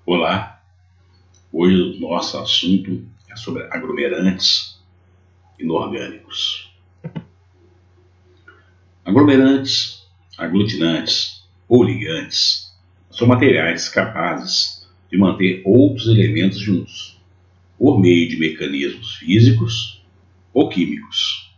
Olá, hoje o nosso assunto é sobre aglomerantes inorgânicos. Aglomerantes, aglutinantes ou ligantes são materiais capazes de manter outros elementos juntos, por meio de mecanismos físicos ou químicos.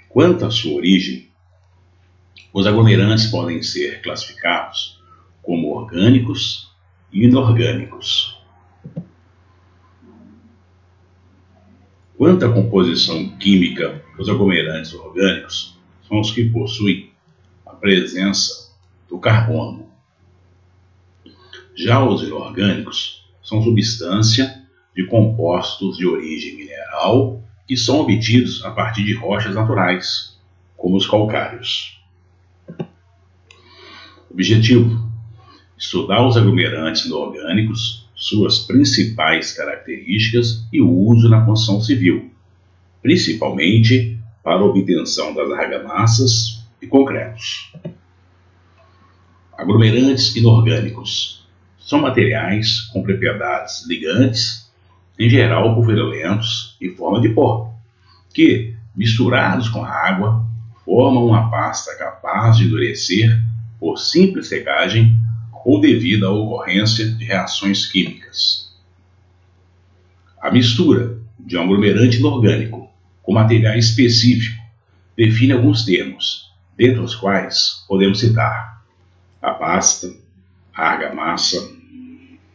Quanto à sua origem, os aglomerantes podem ser classificados como orgânicos e inorgânicos. Quanto à composição química, os aglomerantes orgânicos são os que possuem a presença do carbono. Já os inorgânicos são substância de compostos de origem mineral que são obtidos a partir de rochas naturais, como os calcários. Objetivo: estudar os aglomerantes inorgânicos, suas principais características e o uso na construção civil, principalmente para a obtenção das argamassas e concretos. Aglomerantes inorgânicos são materiais com propriedades ligantes, em geral pulverulentos em forma de pó, que, misturados com a água, formam uma pasta capaz de endurecer por simples secagem ou devido à ocorrência de reações químicas. A mistura de um aglomerante inorgânico com material específico define alguns termos, dentre os quais podemos citar a pasta, a argamassa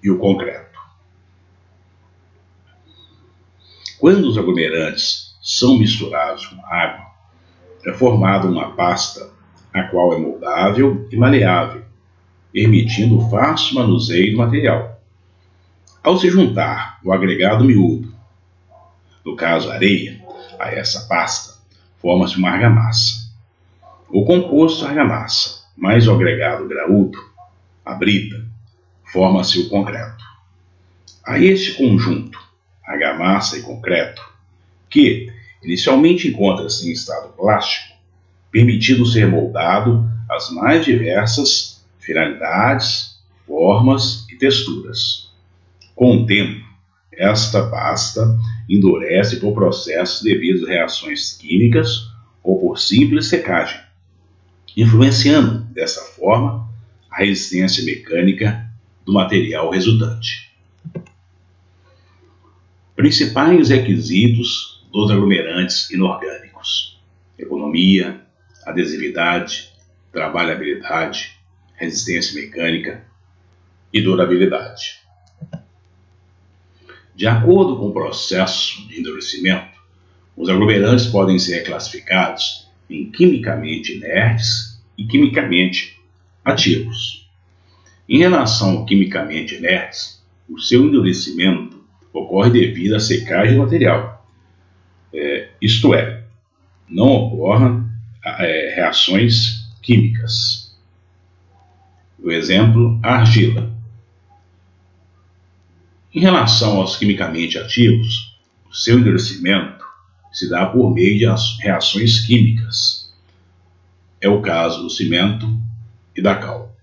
e o concreto. Quando os aglomerantes são misturados com água, é formada uma pasta a qual é moldável e maleável, permitindo o fácil manuseio do material. Ao se juntar o agregado miúdo, no caso areia, a essa pasta, forma-se uma argamassa. O composto argamassa mais o agregado graúdo, a brita, forma-se o concreto. A este conjunto, argamassa e concreto, que inicialmente encontra-se em estado plástico, permitindo ser moldado às mais diversas finalidades, formas e texturas. Com o tempo, esta pasta endurece por processos devidos a reações químicas ou por simples secagem, influenciando, dessa forma, a resistência mecânica do material resultante. Principais requisitos dos aglomerantes inorgânicos: economia, adesividade, trabalhabilidade, resistência mecânica e durabilidade. De acordo com o processo de endurecimento, os aglomerantes podem ser classificados em quimicamente inertes e quimicamente ativos. Em relação ao quimicamente inertes, o seu endurecimento ocorre devido à secagem do material, isto é, não ocorrem reações químicas. O exemplo, a argila. Em relação aos quimicamente ativos, o seu endurecimento se dá por meio de reações químicas. É o caso do cimento e da cal.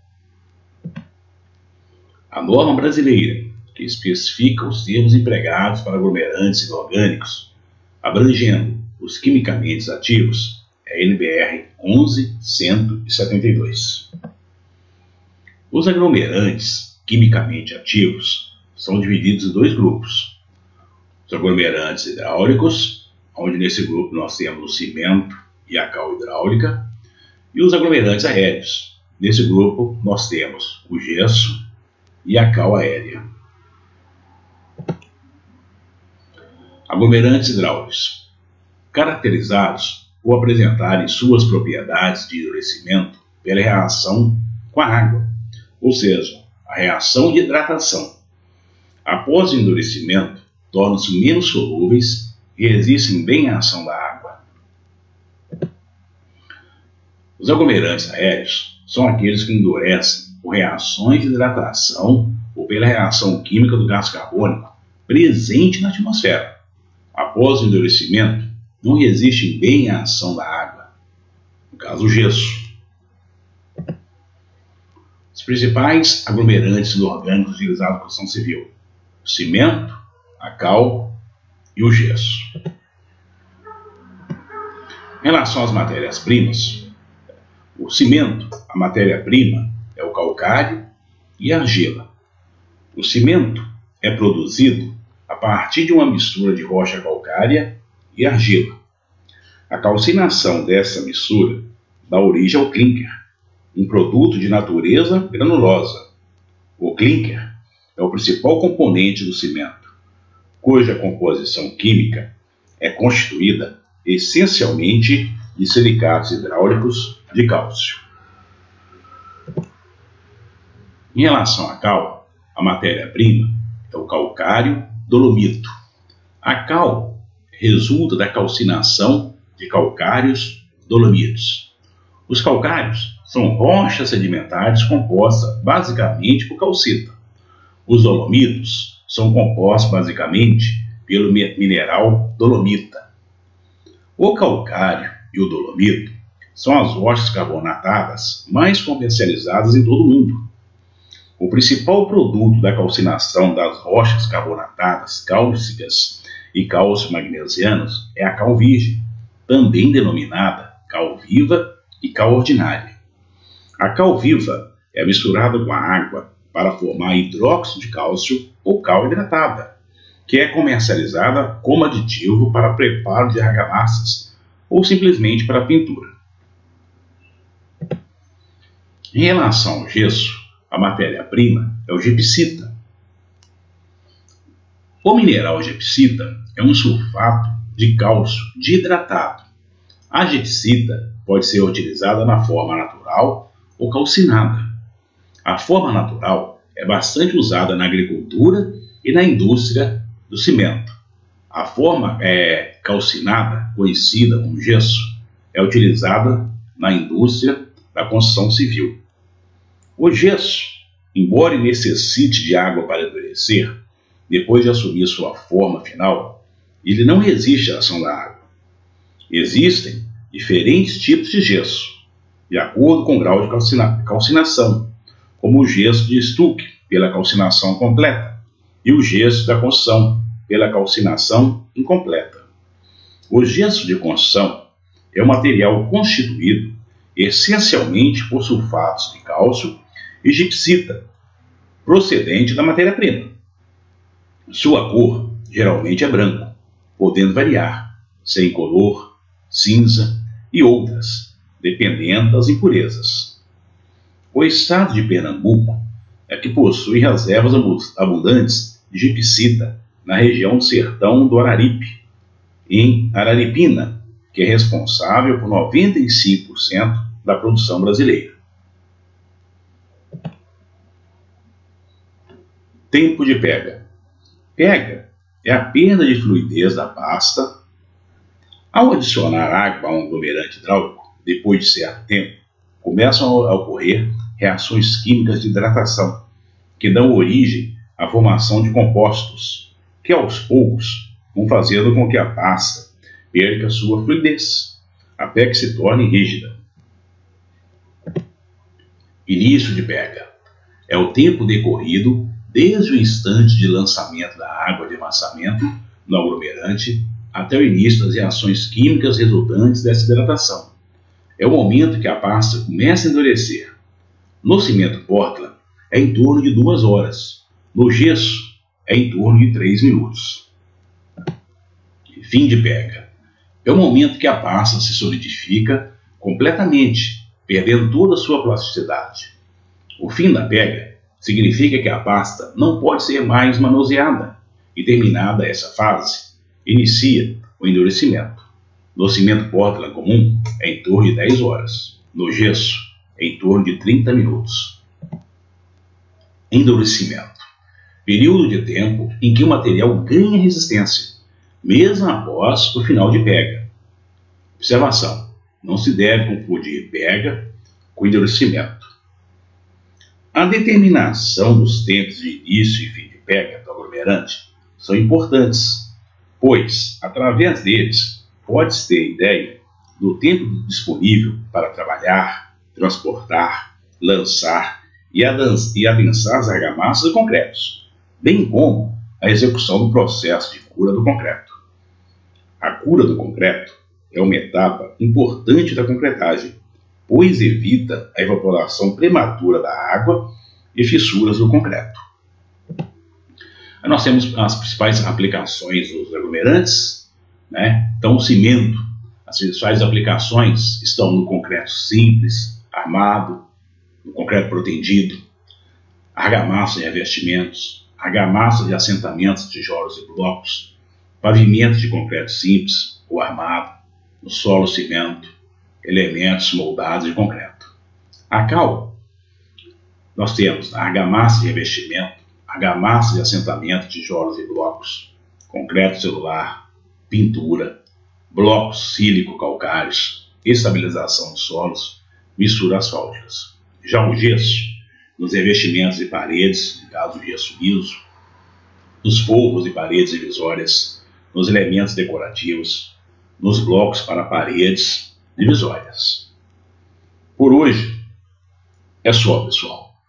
A norma brasileira, que especifica os termos empregados para aglomerantes inorgânicos, abrangendo os quimicamente ativos, é a NBR 11.172. Os aglomerantes quimicamente ativos são divididos em dois grupos: os aglomerantes hidráulicos, onde nesse grupo nós temos o cimento e a cal hidráulica, e os aglomerantes aéreos. Nesse grupo nós temos o gesso e a cal aérea. Aglomerantes hidráulicos, caracterizados por apresentarem suas propriedades de endurecimento pela reação com a água, ou seja, a reação de hidratação. Após o endurecimento, tornam-se menos solúveis e resistem bem à ação da água. Os aglomerantes aéreos são aqueles que endurecem por reações de hidratação ou pela reação química do gás carbônico presente na atmosfera. Após o endurecimento, não resistem bem à ação da água, no caso o gesso. Os Os principais aglomerantes inorgânicos utilizados na construção civil: o cimento, a cal e o gesso. Em relação às matérias-primas, o cimento, a matéria-prima, é o calcário e a argila. O cimento é produzido a partir de uma mistura de rocha calcária e argila. A calcinação dessa mistura dá origem ao clinker, um produto de natureza granulosa. O clinker é o principal componente do cimento, cuja composição química é constituída essencialmente de silicatos hidráulicos de cálcio. Em relação à cal, a matéria-prima é o calcário dolomito. A cal resulta da calcinação de calcários dolomitos. Os calcários são rochas sedimentares compostas basicamente por calcita. Os dolomitos são compostos basicamente pelo mineral dolomita. O calcário e o dolomito são as rochas carbonatadas mais comercializadas em todo o mundo. O principal produto da calcinação das rochas carbonatadas cálcicas e cálcio-magnesianas é a cal virgem, também denominada cal viva e cal ordinária. A cal viva é misturada com a água para formar hidróxido de cálcio ou cal hidratada, que é comercializada como aditivo para preparo de argamassas ou simplesmente para pintura. Em relação ao gesso, a matéria-prima é o gipsita. O mineral gipsita é um sulfato de cálcio dihidratado. A gipsita pode ser utilizada na forma natural ou calcinada. A forma natural é bastante usada na agricultura e na indústria do cimento. A forma calcinada, conhecida como gesso, é utilizada na indústria da construção civil. O gesso, embora necessite de água para endurecer, depois de assumir sua forma final, ele não resiste à ação da água. Existem diferentes tipos de gesso, de acordo com o grau de calcinação, como o gesso de estuque, pela calcinação completa, e o gesso da construção, pela calcinação incompleta. O gesso de construção é um material constituído essencialmente por sulfatos de cálcio e gipsita, procedente da matéria-prima. Sua cor geralmente é branco, podendo variar, sem incolor, cinza e outras, dependendo das impurezas. O estado de Pernambuco é que possui reservas abundantes de gipsita na região do sertão do Araripe, em Araripina, que é responsável por 95% da produção brasileira. Tempo de pega. Pega é a perda de fluidez da pasta. Ao adicionar água a um aglomerante hidráulico, depois de certo tempo, começam a ocorrer reações químicas de hidratação, que dão origem à formação de compostos, que aos poucos vão fazendo com que a pasta perca sua fluidez, até que se torne rígida. Início de pega. É o tempo decorrido desde o instante de lançamento da água de amassamento no aglomerante até o início das reações químicas resultantes dessa hidratação. É o momento que a pasta começa a endurecer. No cimento Portland, é em torno de 2 horas. No gesso, é em torno de 3 minutos. Fim de pega. É o momento que a pasta se solidifica completamente, perdendo toda a sua plasticidade. O fim da pega significa que a pasta não pode ser mais manuseada, e terminada essa fase, inicia o endurecimento. No cimento Portland comum, é em torno de 10 horas. No gesso, é em torno de 30 minutos. Endurecimento. Período de tempo em que o material ganha resistência, mesmo após o final de pega. Observação: não se deve confundir pega com endurecimento. A determinação dos tempos de início e fim de pega do aglomerante são importantes, pois, através deles, pode-se ter ideia do tempo disponível para trabalhar, transportar, lançar e adensar as argamassas e concretos, bem como a execução do processo de cura do concreto. A cura do concreto é uma etapa importante da concretagem, pois evita a evaporação prematura da água e fissuras do concreto. Nós temos as principais aplicações dos aglomerantes, né? Então, o cimento, as principais aplicações estão no concreto simples, armado, no concreto protendido, argamassa e revestimentos, argamassa de assentamentos, tijolos e blocos, pavimento de concreto simples ou armado, no solo cimento, elementos moldados de concreto. A cal, nós temos argamassa e revestimento, argamassa de assentamento, tijolos e blocos, concreto celular, pintura, blocos sílico-calcários, estabilização de solos, mistura asfálticas. Já o gesso, nos revestimentos e paredes, no caso do gesso liso, nos forros e paredes divisórias, nos elementos decorativos, nos blocos para paredes divisórias. Por hoje é só, pessoal.